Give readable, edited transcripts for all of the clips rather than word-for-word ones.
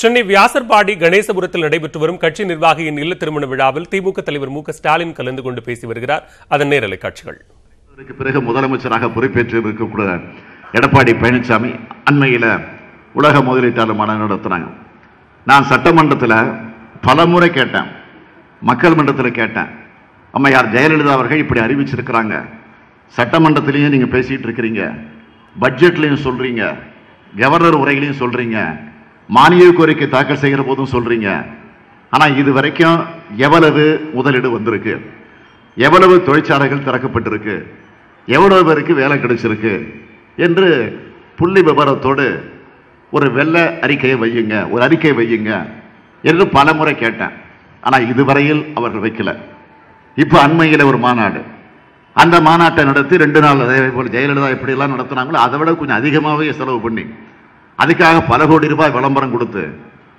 சென்னை வியாசர்பாடி கணேசபுரத்தில் நடைபெற்று வரும் கட்சி நிர்வாகியின் இல்ல திருமண விழாவில் திமுக தலைவர் மு க ஸ்டாலின் கலந்து கொண்டு பேசி வருகிறார். அதன் நேரலை காட்சிகள். பிறகு முதலமைச்சராக பொறுப்பேற்று இருக்கக்கூடிய எடப்பாடி பழனிசாமி அண்மையில் உலக முதலீட்டாளர் மாநாடு நடத்தினாங்க. நான் சட்டமன்றத்தில் பலமுறை கேட்டேன், மக்கள் மன்றத்தில் கேட்டேன், அம்மையார் ஜெயலலிதா அவர்கள் இப்படி அறிவிச்சிருக்கிறாங்க, சட்டமன்றத்திலையும் நீங்க பேசிட்டு இருக்கிறீங்க, பட்ஜெட்லையும் சொல்றீங்க, கவர்னர் உரையிலையும் சொல்றீங்க, மானிய கோரிக்கை தாக்கல் செய்கிற போதும் சொல்றீங்க, ஆனா இது வரைக்கும் எவ்வளவு முதலீடு வந்திருக்கு, எவ்வளவு தொழிற்சாலைகள் திறக்கப்பட்டிருக்கு, எவ்வளவு பேருக்கு வேலை கிடைச்சிருக்கு என்று புள்ளி விவரத்தோடு ஒரு வெள்ள அறிக்கையை வையுங்க, ஒரு அறிக்கை வையுங்க என்று பல முறை கேட்டேன். ஆனா இதுவரையில் அவர்கள் வைக்கல. இப்ப அண்மையில் ஒரு மாநாடு, அந்த மாநாட்டை நடத்தி 2 நாள் அதே போல ஜெயலலிதா எப்படி எல்லாம் நடத்தினாங்களோ அதை விட கொஞ்சம் அதிகமாகவே செலவு பண்ணி அதுக்காக பல கோடி ரூபாய் விளம்பரம் கொடுத்து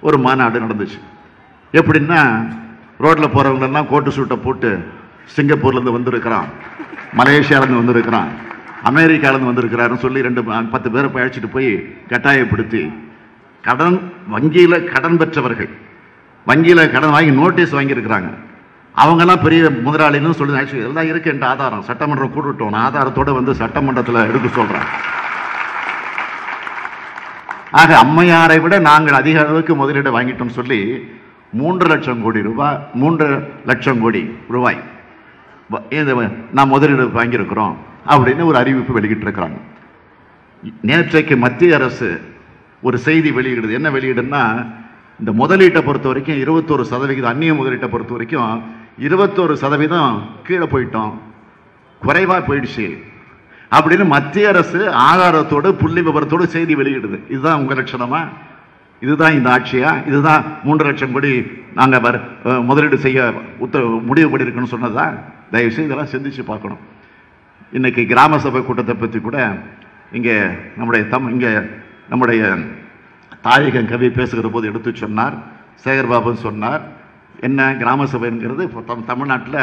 ஒரு மாநாடு நடந்துச்சு. எப்படின்னா ரோட்ல போறவங்க எல்லாம் கோட்டு சூட்டை போட்டு சிங்கப்பூர்ல இருந்து வந்திருக்கிறான், மலேசியால இருந்து வந்திருக்கிறான், அமெரிக்கால இருந்து வந்திருக்கிறாருன்னு சொல்லி 10 பேரை அழைச்சிட்டு போய் கட்டாயப்படுத்தி வங்கியில கடன் பெற்றவர்கள், வங்கியில கடன் வாங்கி நோட்டீஸ் வாங்கி இருக்கிறாங்க, அவங்கெல்லாம் பெரிய முதலாளின்னு சொல்லி எல்லாம் இருக்கு என்ற ஆதாரம், சட்டமன்றம் கூட்டட்டும் ஆதாரத்தோட வந்து சட்டமன்றத்தில் எடுக்க சொல்றாங்க. ஆக அம்மையாரை விட நாங்கள் அதிக அளவுக்கு முதலீடு வாங்கிட்டோம் சொல்லி 3 லட்சம் கோடி ரூபாய் 3 லட்சம் கோடி ரூபாய் நாம் முதலீடு வாங்கியிருக்கிறோம் அப்படின்னு ஒரு அறிவிப்பு வெளியிட்டு இருக்கிறாங்க. நேற்றைக்கு மத்திய அரசு ஒரு செய்தி வெளியிடுது. என்ன வெளியிடுன்னா, இந்த முதலீட்டை பொறுத்த வரைக்கும் 21%, அந்நிய முதலீட்டை பொறுத்த வரைக்கும் 21% கீழே போயிட்டோம், குறைவா போயிடுச்சு அப்படின்னு மத்திய அரசு ஆதாரத்தோடு புள்ளி விவரத்தோடு செய்தி வெளியிடுது. இதுதான் உங்க லட்சணமா? இதுதான் இந்த ஆட்சியா? இதுதான் 3 லட்சம் கோடி நாங்க முதலீடு செய்ய முடிவு பண்ணிருக்கணும்னு சொன்னதா? தயவுசெய்து இதெல்லாம் சிந்திச்சு பார்க்கணும். இன்னைக்கு கிராம சபை கூட்டத்தை பற்றி கூட இங்கே நம்முடைய தாயகம் கவி பேசுகிற போது எடுத்து சொன்னார், சேகர்பாபு சொன்னார். என்ன கிராம சபைங்கிறது? தமிழ்நாட்டில்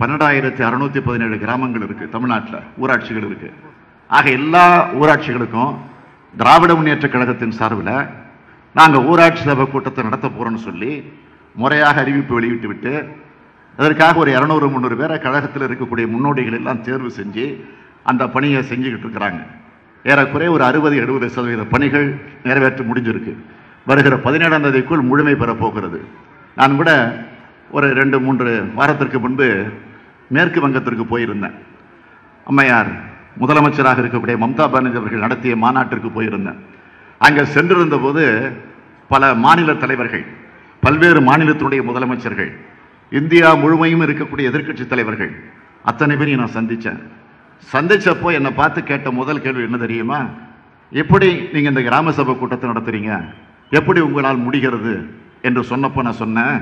12,617 கிராமங்கள் இருக்கு, தமிழ்நாட்டில் ஊராட்சிகள் இருக்கு. ஆக எல்லா ஊராட்சிகளுக்கும் திராவிட முன்னேற்ற கழகத்தின் சார்பில் நாங்கள் ஊராட்சி சபை கூட்டத்தை நடத்த போறோம்னு சொல்லி முறையாக அறிவிப்பு வெளியிட்டு விட்டு அதற்காக ஒரு 200-300 பேரை கழகத்தில் இருக்கக்கூடிய முன்னோடிகள் எல்லாம் தேர்வு செஞ்சு அந்த பணியை செஞ்சுக்கிட்டு இருக்கிறாங்க. ஏறக்குறைய ஒரு 60-70% பணிகள் நிறைவேற்ற முடிஞ்சிருக்கு. வருகிற 17ஆம் தேதிக்குள் முழுமை பெற போகிறது. நான் கூட ஒரு 2-3 வாரத்திற்கு முன்பு மேற்கு வங்கத்திற்கு போயிருந்தேன். அம்மையார் முதலமைச்சராக இருக்கக்கூடிய மம்தா பானர்ஜி அவர்கள் நடத்திய மாநாட்டிற்கு போயிருந்தேன். அங்கே சென்றிருந்த போது பல மாநில தலைவர்கள், பல்வேறு மாநிலத்தினுடைய முதலமைச்சர்கள், இந்தியா முழுமையும் இருக்கக்கூடிய எதிர்க்கட்சி தலைவர்கள் அத்தனை பேரையும் நான் சந்திச்சப்போ என்னை பார்த்து கேட்ட முதல் கேள்வி என்ன தெரியுமா? எப்படி நீங்க இந்த கிராம சபை கூட்டத்தை நடத்துறீங்க, எப்படி உங்களால் முடிகிறது என்று சொன்னப்போ நான் சொன்னேன்,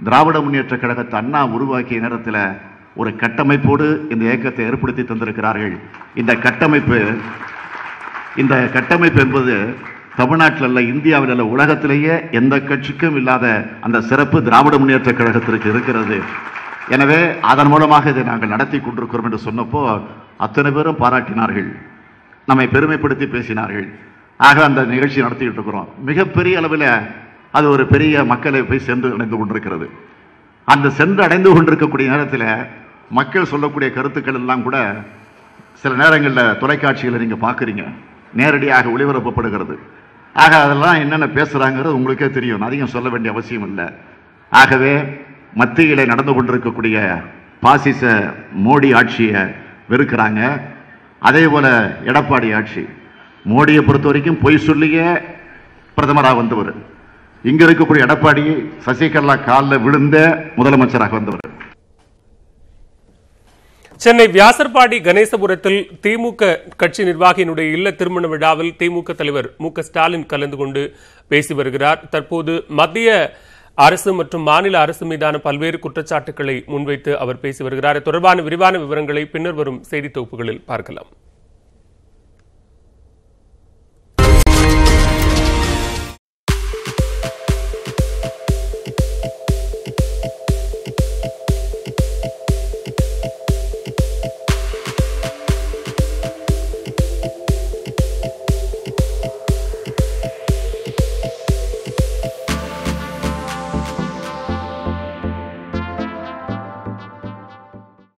திராவிட முன்னேற்ற கழகத்தை அண்ணா உருவாக்கிய நேரத்தில் ஒரு கட்டமைப்போடு இந்த இயக்கத்தை ஏற்படுத்தி தந்திருக்கிறார்கள். இந்த கட்டமைப்பு என்பது தமிழ்நாட்டில் அல்ல, இந்தியாவில் அல்ல, உலகத்திலேயே எந்த கட்சிக்கும் இல்லாத அந்த சிறப்பு திராவிட முன்னேற்ற கழகத்திற்கு இருக்கிறது. எனவே அதன் மூலமாக இதை நாங்கள் நடத்தி கொண்டிருக்கிறோம் என்று சொன்னப்போ அத்தனை பேரும் பாராட்டினார்கள், நம்மை பெருமைப்படுத்தி பேசினார்கள். ஆக அந்த நிகழ்ச்சி நடத்திக்கிட்டு இருக்கிறோம். மிகப்பெரிய அளவில் அது ஒரு பெரிய மக்களை போய் சென்று அடைந்து கொண்டிருக்கிறது. அந்த சென்று அடைந்து கொண்டிருக்கக்கூடிய நேரத்தில் மக்கள் சொல்லக்கூடிய கருத்துக்கள் எல்லாம் கூட சில நேரங்களில் தொலைக்காட்சிகளை நீங்கள் பார்க்குறீங்க, நேரடியாக ஒளிபரப்பப்படுகிறது. ஆக அதெல்லாம் என்னென்ன பேசுகிறாங்கிறது உங்களுக்கே தெரியும், அதிகம் சொல்ல வேண்டிய அவசியம் இல்லை. ஆகவே மத்தியிலே நடந்து கொண்டிருக்கக்கூடிய பாசிச மோடி ஆட்சியை வெறுக்கிறாங்க. அதே போல எடப்பாடி ஆட்சி, மோடியை பொறுத்த வரைக்கும் பொய் சொல்லியே பிரதமராக வந்தவர். இங்க இருக்கக்கூடிய எடப்பாடி சசிகலா காலில் விழுந்த முதலமைச்சராக வந்தவர். சென்னை வியாசர்பாடி கணேசபுரத்தில் திமுக கட்சி நிர்வாகியினுடைய இல்ல திருமண விழாவில் திமுக தலைவர் மு க ஸ்டாலின் கலந்து கொண்டு பேசி வருகிறார். தற்போது மத்திய அரசு மற்றும் மாநில அரசு மீதான பல்வேறு குற்றச்சாட்டுகளை முன்வைத்து அவர் பேசி வருகிறார். தொடர்பான விரிவான விவரங்களை பின்னர் வரும் செய்தி தொகுப்புகளில் பார்க்கலாம்.